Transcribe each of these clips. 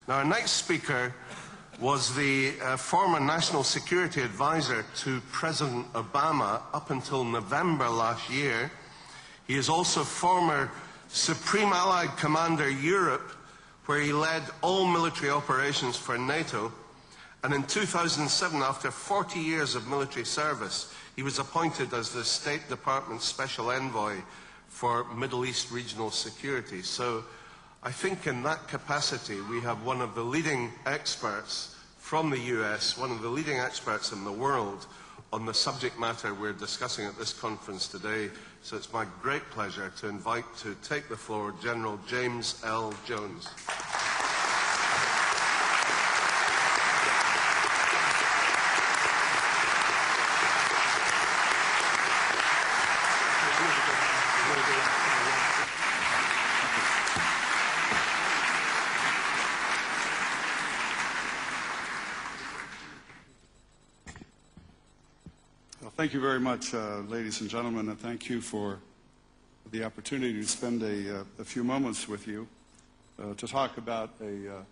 Now, our next speaker was the former National Security Advisor to President Obama up until November last year. He is also former Supreme Allied Commander Europe, where he led all military operations for NATO. And in 2007, after 40 years of military service, he was appointed as the State Department's Special Envoy for Middle East regional security. So I think in that capacity, we have one of the leading experts from the US, one of the leading experts in the world on the subject matter we're discussing at this conference today. So it's my great pleasure to invite to take the floor General James L. Jones. Thank you very much, ladies and gentlemen, and thank you for the opportunity to spend a few moments with you to talk about a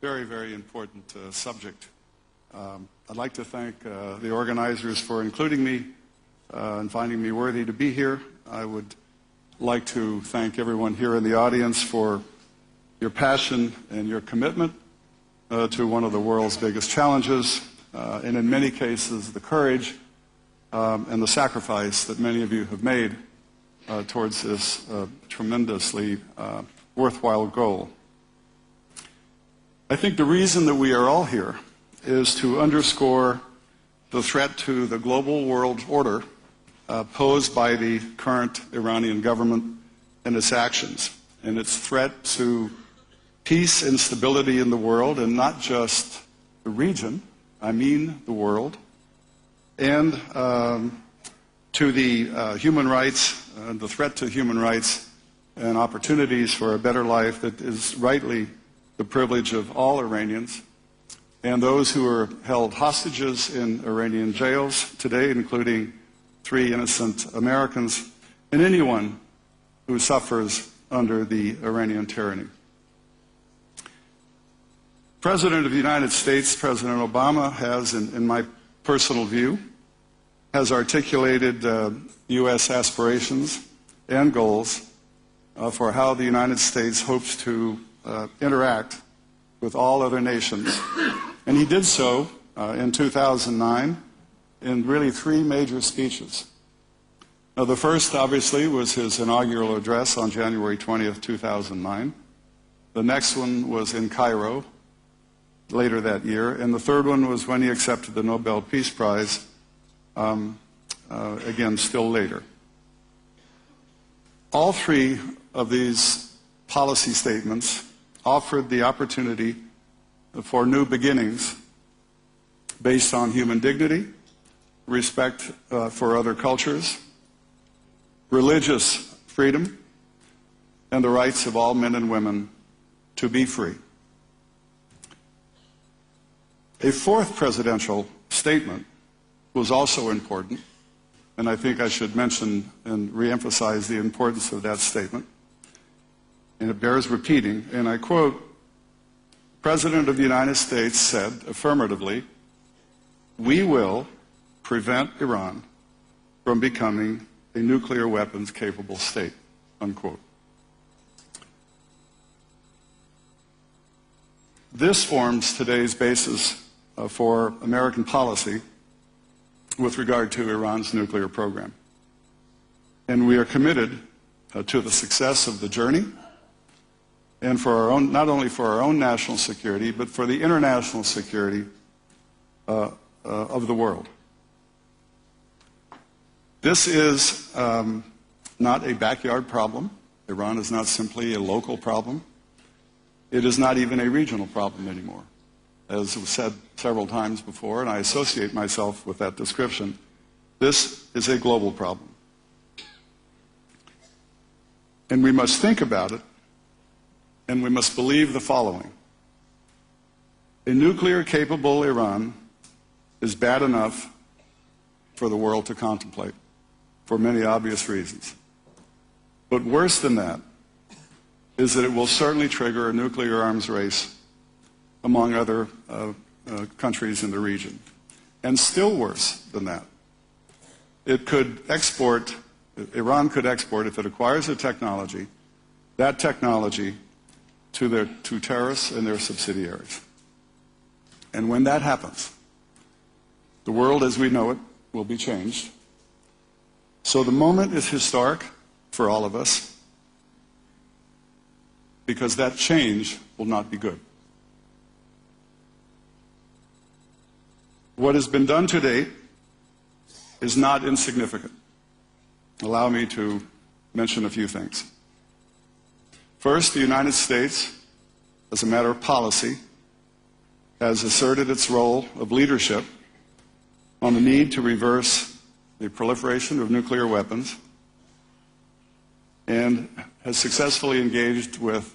very, very important subject. I'd like to thank the organizers for including me and finding me worthy to be here. I would like to thank everyone here in the audience for your passion and your commitment to one of the world's biggest challenges, and in many cases, the courage and the sacrifice that many of you have made towards this tremendously worthwhile goal. I think the reason that we are all here is to underscore the threat to the global world order posed by the current Iranian government and its actions, and its threat to peace and stability in the world, and not just the region, I mean the world, and to the human rights, the threat to human rights and opportunities for a better life that is rightly the privilege of all Iranians, and those who are held hostages in Iranian jails today, including 3 innocent Americans, and anyone who suffers under the Iranian tyranny. President of the United States, President Obama, has, in my personal view, has articulated U.S. aspirations and goals for how the United States hopes to interact with all other nations. And he did so in 2009 in really 3 major speeches. Now, the first, obviously, was his inaugural address on January 20th, 2009. The next one was in Cairo later that year. And the third one was when he accepted the Nobel Peace Prize, again, still later. All 3 of these policy statements offered the opportunity for new beginnings based on human dignity, respect for other cultures, religious freedom, and the rights of all men and women to be free. A fourth presidential statement was also important, and I think I should mention and reemphasize the importance of that statement. And it bears repeating, and I quote, "The President of the United States said affirmatively, 'We will prevent Iran from becoming a nuclear weapons capable state,' unquote." This forms today's basis for American policy with regard to Iran's nuclear program. And we are committed to the success of the journey, and for our own, not only for our own national security, but for the international security of the world. This is not a backyard problem. Iran is not simply a local problem. It is not even a regional problem anymore. As was said several times before, and I associate myself with that description, this is a global problem. And we must think about it, and we must believe the following. A nuclear-capable Iran is bad enough for the world to contemplate, for many obvious reasons. But worse than that is that it will certainly trigger a nuclear arms race among other countries in the region. And still worse than that, it could export, Iran could export, if it acquires the technology, that technology to terrorists and their subsidiaries. And when that happens, the world as we know it will be changed. So the moment is historic for all of us, because that change will not be good. What has been done to date is not insignificant. Allow me to mention a few things. First, the United States, as a matter of policy, has asserted its role of leadership on the need to reverse the proliferation of nuclear weapons and has successfully engaged with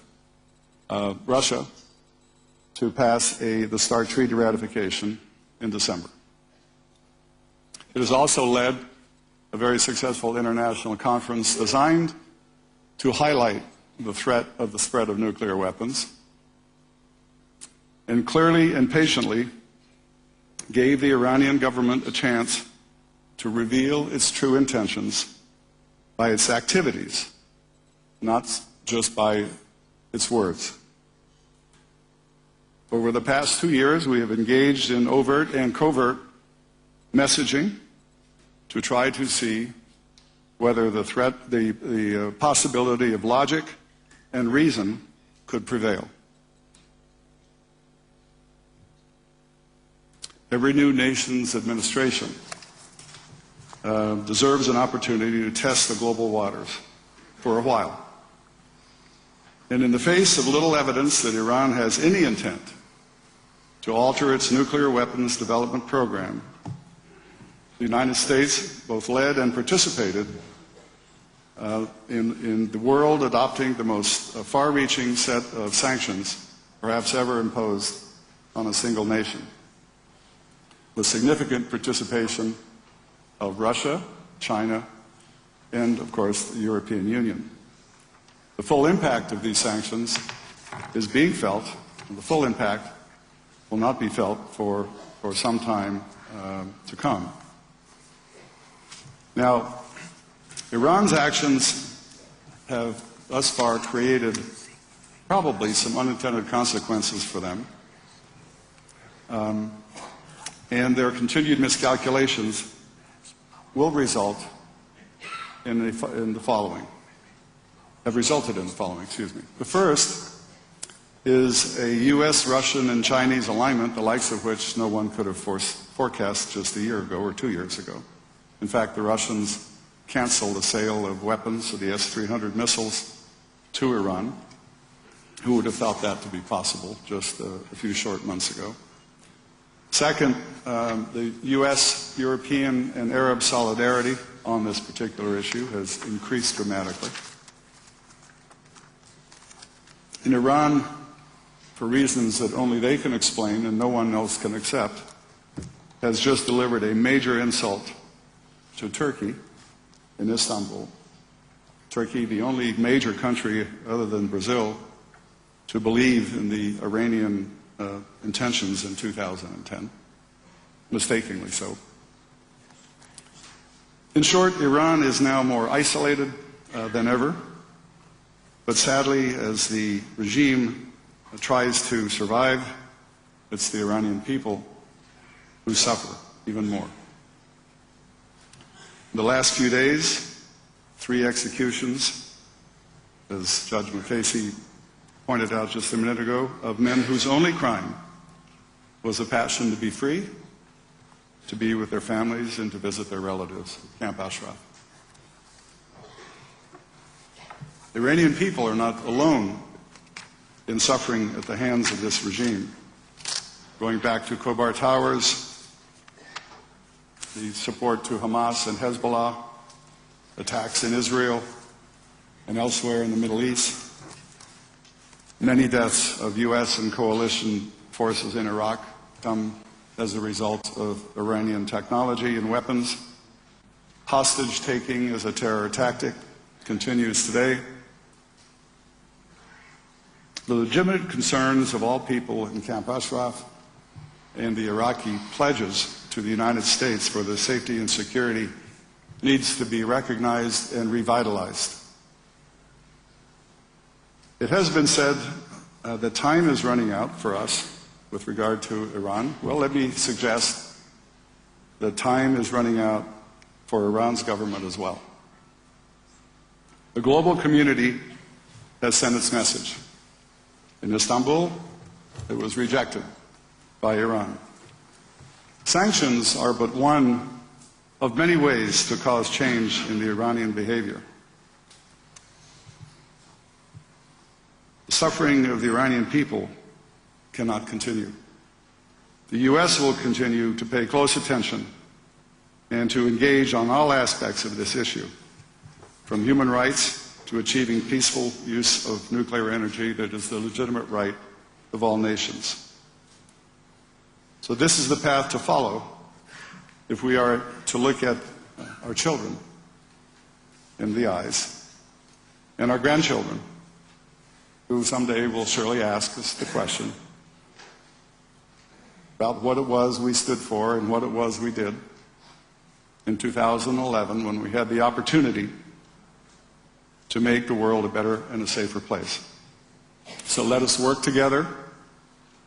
Russia to pass the START Treaty ratification in December. It has also led a very successful international conference designed to highlight the threat of the spread of nuclear weapons, and clearly and patiently gave the Iranian government a chance to reveal its true intentions by its activities, not just by its words. Over the past 2 years, we have engaged in overt and covert messaging to try to see whether the threat, the possibility of logic and reason could prevail. Every new nation's administration deserves an opportunity to test the global waters for a while. And in the face of little evidence that Iran has any intent to alter its nuclear weapons development program, the United States both led and participated in the world adopting the most far-reaching set of sanctions perhaps ever imposed on a single nation, with significant participation of Russia, China, and, of course, the European Union. The full impact of these sanctions is being felt, and the full impact will not be felt for some time to come. Now, Iran's actions have thus far created probably some unintended consequences for them, and their continued miscalculations will result in the following. Have resulted in the following, excuse me. The first is a U.S., Russian, and Chinese alignment, the likes of which no one could have forecast just a year ago or 2 years ago. In fact, the Russians canceled the sale of weapons of the S-300 missiles to Iran. Who would have thought that to be possible just a few short months ago? Second, the U.S., European, and Arab solidarity on this particular issue has increased dramatically. In Iran, for reasons that only they can explain and no one else can accept, has just delivered a major insult to Turkey in Istanbul. Turkey, the only major country other than Brazil to believe in the Iranian intentions in 2010, mistakenly so. In short, Iran is now more isolated than ever, but sadly, as the regime tries to survive, it's the Iranian people who suffer even more. In the last few days, 3 executions, as Judge McCasey pointed out just a minute ago, of men whose only crime was a passion to be free, to be with their families, and to visit their relatives at Camp Ashraf. The Iranian people are not alone in suffering at the hands of this regime. Going back to Kobar Towers, the support to Hamas and Hezbollah, attacks in Israel and elsewhere in the Middle East, many deaths of U.S. and coalition forces in Iraq come as a result of Iranian technology and weapons. Hostage-taking as a terror tactic continues today. The legitimate concerns of all people in Camp Ashraf and the Iraqi pledges to the United States for their safety and security needs to be recognized and revitalized. It has been said that time is running out for us with regard to Iran. Well, let me suggest that time is running out for Iran's government as well. The global community has sent its message. In Istanbul, it was rejected by Iran. Sanctions are but one of many ways to cause change in the Iranian behavior. The suffering of the Iranian people cannot continue. The U.S. will continue to pay close attention and to engage on all aspects of this issue, from human rights to achieving peaceful use of nuclear energy that is the legitimate right of all nations. So this is the path to follow if we are to look at our children in the eyes and our grandchildren, who someday will surely ask us the question about what it was we stood for and what it was we did in 2011 when we had the opportunity to make the world a better and a safer place. So let us work together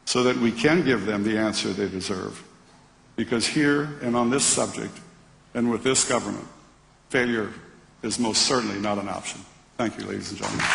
so that we can give them the answer they deserve. Because here and on this subject and with this government, failure is most certainly not an option. Thank you, ladies and gentlemen.